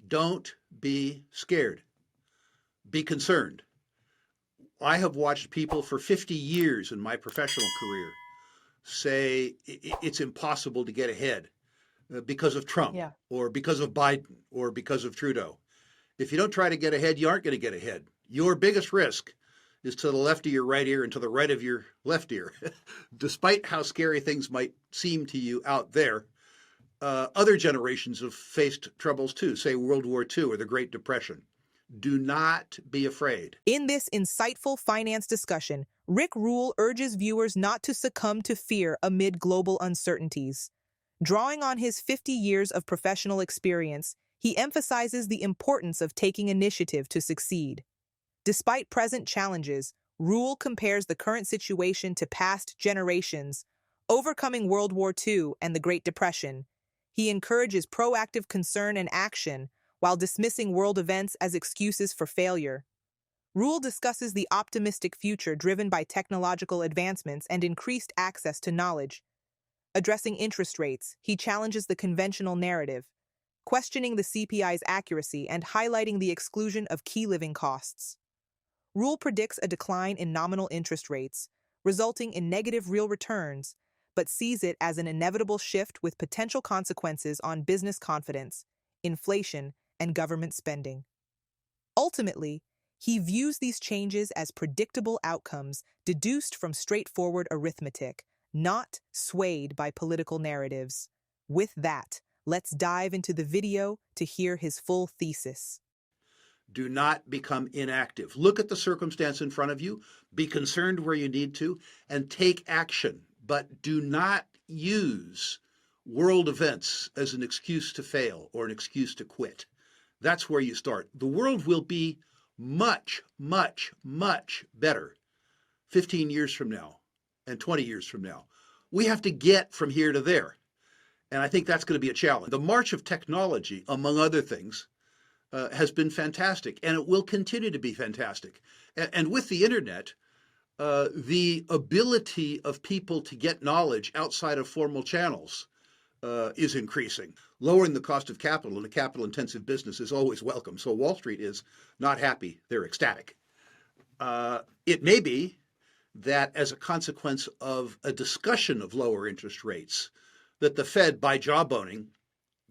Don't be scared. Be concerned. I have watched people for 50 years in my professional career say it's impossible to get ahead because of Trump Yeah. or because of Biden or because of Trudeau. If you don't try to get ahead, you aren't going to get ahead. Your biggest risk is to the left of your right ear and to the right of your left ear. Despite how scary things might seem to you out there, other generations have faced troubles too, say World War II or the Great Depression. Do not be afraid. In this insightful finance discussion, Rick Rule urges viewers not to succumb to fear amid global uncertainties. Drawing on his 50 years of professional experience, he emphasizes the importance of taking initiative to succeed. Despite present challenges, Rule compares the current situation to past generations, overcoming World War II and the Great Depression. He encourages proactive concern and action while dismissing world events as excuses for failure. Rule discusses the optimistic future driven by technological advancements and increased access to knowledge. Addressing interest rates, he challenges the conventional narrative, questioning the CPI's accuracy and highlighting the exclusion of key living costs. Rule predicts a decline in nominal interest rates, resulting in negative real returns, but sees it as an inevitable shift with potential consequences on business confidence, inflation, and government spending. Ultimately, he views these changes as predictable outcomes deduced from straightforward arithmetic, not swayed by political narratives. With that, let's dive into the video to hear his full thesis. Do not become inactive. Look at the circumstance in front of you, be concerned where you need to, and take action. But do not use world events as an excuse to fail or an excuse to quit. That's where you start. The world will be much, much, much better 15 years from now and 20 years from now. We have to get from here to there. And I think that's going to be a challenge. The march of technology, among other things, has been fantastic, and it will continue to be fantastic. And with the internet, the ability of people to get knowledge outside of formal channels is increasing. Lowering the cost of capital in a capital-intensive business is always welcome. So Wall Street is not happy; they're ecstatic. It may be that as a consequence of a discussion of lower interest rates, that the Fed, by jawboning,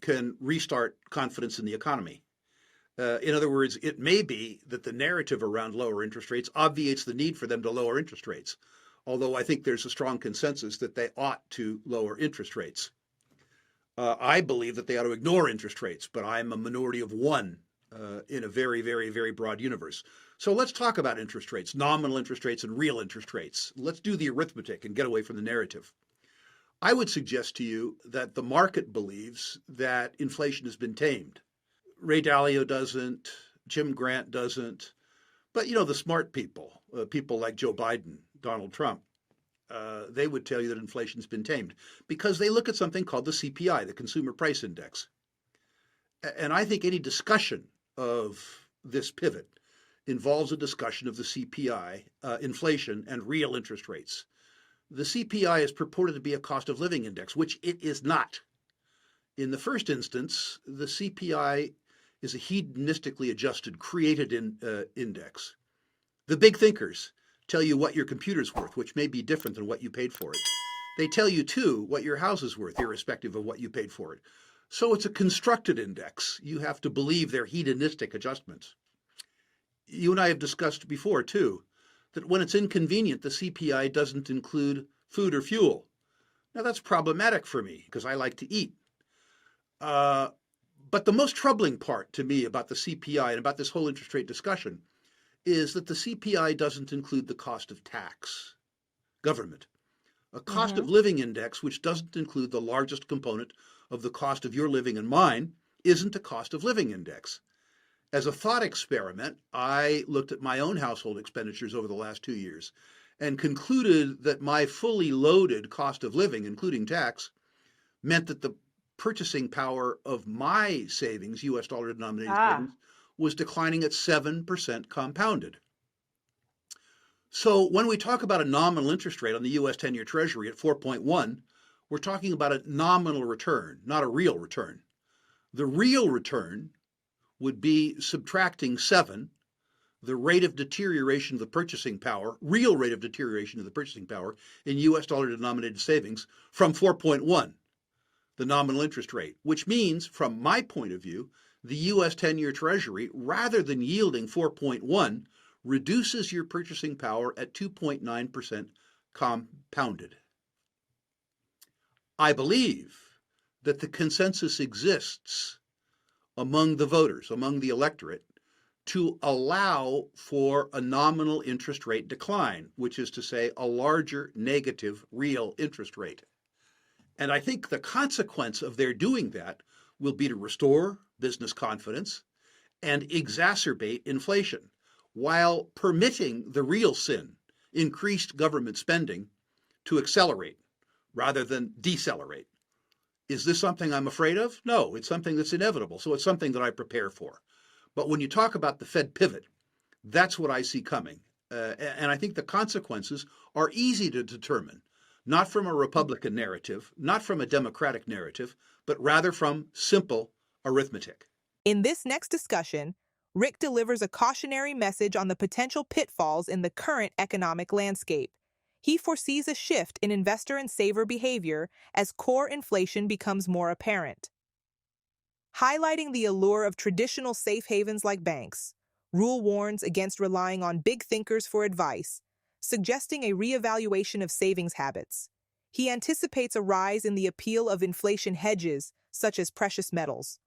can restart confidence in the economy. In other words, it may be that the narrative around lower interest rates obviates the need for them to lower interest rates, although I think there's a strong consensus that they ought to lower interest rates. I believe that they ought to ignore interest rates, but I'm a minority of one in a very, very, very broad universe. So let's talk about interest rates, nominal interest rates and real interest rates. Let's do the arithmetic and get away from the narrative. I would suggest to you that the market believes that inflation has been tamed. Ray Dalio doesn't, Jim Grant doesn't, but the smart people, people like Joe Biden, Donald Trump, they would tell you that inflation's been tamed because they look at something called the CPI, the Consumer Price Index. And I think any discussion of this pivot involves a discussion of the CPI, inflation, and real interest rates. The CPI is purported to be a cost of living index, which it is not. In the first instance, the CPI is a hedonistically adjusted, created index. The big thinkers tell you what your computer's worth, which may be different than what you paid for it. They tell you, too, what your house is worth, irrespective of what you paid for it. So it's a constructed index. You have to believe they're hedonistic adjustments. You and I have discussed before, too, that when it's inconvenient, the CPI doesn't include food or fuel. Now, that's problematic for me because I like to eat. But the most troubling part to me about the CPI and about this whole interest rate discussion is that the CPI doesn't include the cost of tax, government, a cost of living index, which doesn't include the largest component of the cost of your living and mine, isn't a cost of living index. As a thought experiment, I looked at my own household expenditures over the last 2 years and concluded that my fully loaded cost of living, including tax, meant that the purchasing power of my savings, US dollar denominated savings, was declining at 7% compounded. So when we talk about a nominal interest rate on the US 10-year Treasury at 4.1, we're talking about a nominal return, not a real return. The real return would be subtracting 7, the rate of deterioration of the purchasing power, real rate of deterioration of the purchasing power in US dollar denominated savings from 4.1, the nominal interest rate, which means, from my point of view, the US 10-year Treasury, rather than yielding 4.1, reduces your purchasing power at 2.9% compounded. I believe that the consensus exists among the voters, among the electorate, to allow for a nominal interest rate decline, which is to say a larger negative real interest rate. And I think the consequence of their doing that will be to restore business confidence and exacerbate inflation, while permitting the real sin, increased government spending, to accelerate rather than decelerate. Is this something I'm afraid of? No, it's something that's inevitable. So it's something that I prepare for. But when you talk about the Fed pivot, that's what I see coming. And I think the consequences are easy to determine, not from a Republican narrative, not from a Democratic narrative, but rather from simple arithmetic. In this next discussion, Rick delivers a cautionary message on the potential pitfalls in the current economic landscape. He foresees a shift in investor and saver behavior as core inflation becomes more apparent. Highlighting the allure of traditional safe havens like banks, Rule warns against relying on big thinkers for advice, suggesting a reevaluation of savings habits. He anticipates a rise in the appeal of inflation hedges, such as precious metals.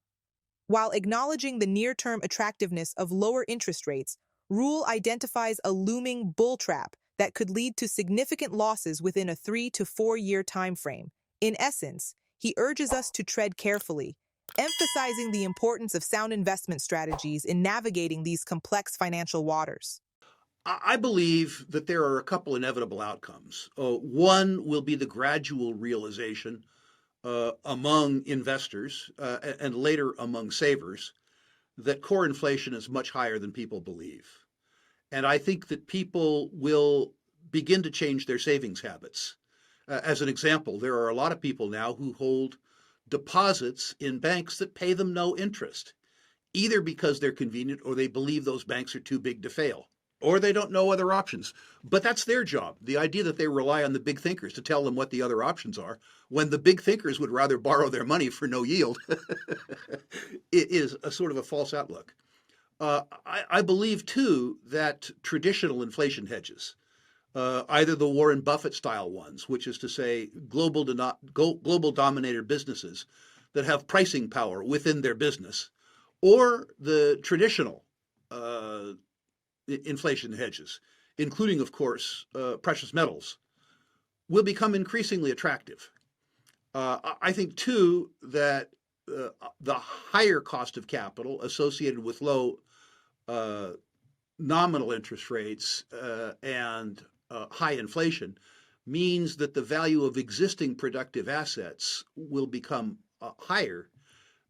While acknowledging the near-term attractiveness of lower interest rates, Rule identifies a looming bull trap that could lead to significant losses within a 3 to 4 year time frame. In essence, he urges us to tread carefully, emphasizing the importance of sound investment strategies in navigating these complex financial waters. I believe that there are a couple inevitable outcomes. One will be the gradual realization among investors and later among savers that core inflation is much higher than people believe. And I think that people will begin to change their savings habits. As an example, there are a lot of people now who hold deposits in banks that pay them no interest, either because they're convenient or they believe those banks are too big to fail, or they don't know other options. But that's their job. The idea that they rely on the big thinkers to tell them what the other options are, when the big thinkers would rather borrow their money for no yield, it is a sort of a false outlook. I believe, too, that traditional inflation hedges, either the Warren Buffett style ones, which is to say global dominator businesses that have pricing power within their business, or the traditional inflation hedges, including, of course, precious metals, will become increasingly attractive. I think, too, that the higher cost of capital associated with low nominal interest rates and high inflation means that the value of existing productive assets will become higher,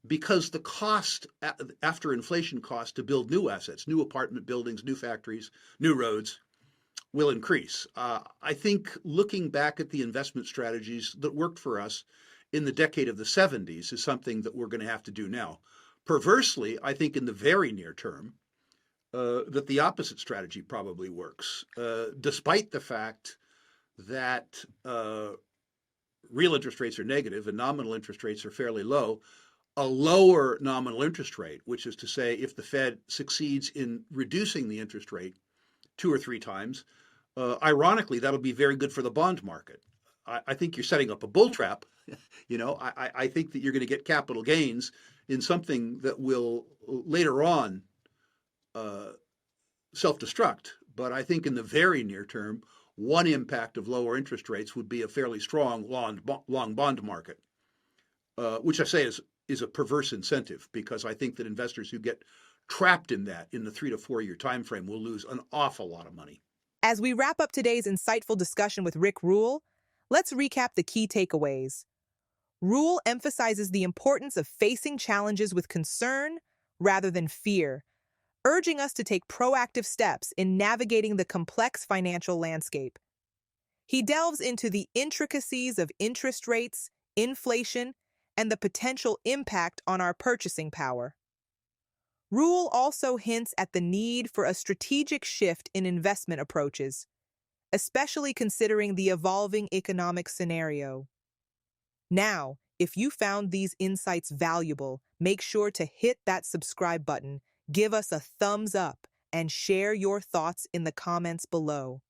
because the cost after inflation cost to build new assets, new apartment buildings, new factories, new roads, will increase. I think looking back at the investment strategies that worked for us in the decade of the 70s is something that we're going to have to do now. Perversely, I think in the very near term, that the opposite strategy probably works, despite the fact that real interest rates are negative and nominal interest rates are fairly low. A lower nominal interest rate, which is to say if the Fed succeeds in reducing the interest rate 2 or 3 times, ironically, that'll be very good for the bond market. I think you're setting up a bull trap. I think that you're going to get capital gains in something that will later on self-destruct. But I think in the very near term, one impact of lower interest rates would be a fairly strong long bond market, which I say is a perverse incentive, because I think that investors who get trapped in that in the 3 to 4 year time frame will lose an awful lot of money. As we wrap up today's insightful discussion with Rick Rule, let's recap the key takeaways. Rule emphasizes the importance of facing challenges with concern rather than fear, urging us to take proactive steps in navigating the complex financial landscape. He delves into the intricacies of interest rates, inflation, and the potential impact on our purchasing power. Rule also hints at the need for a strategic shift in investment approaches, especially considering the evolving economic scenario. Now, if you found these insights valuable, make sure to hit that subscribe button, give us a thumbs up, and share your thoughts in the comments below.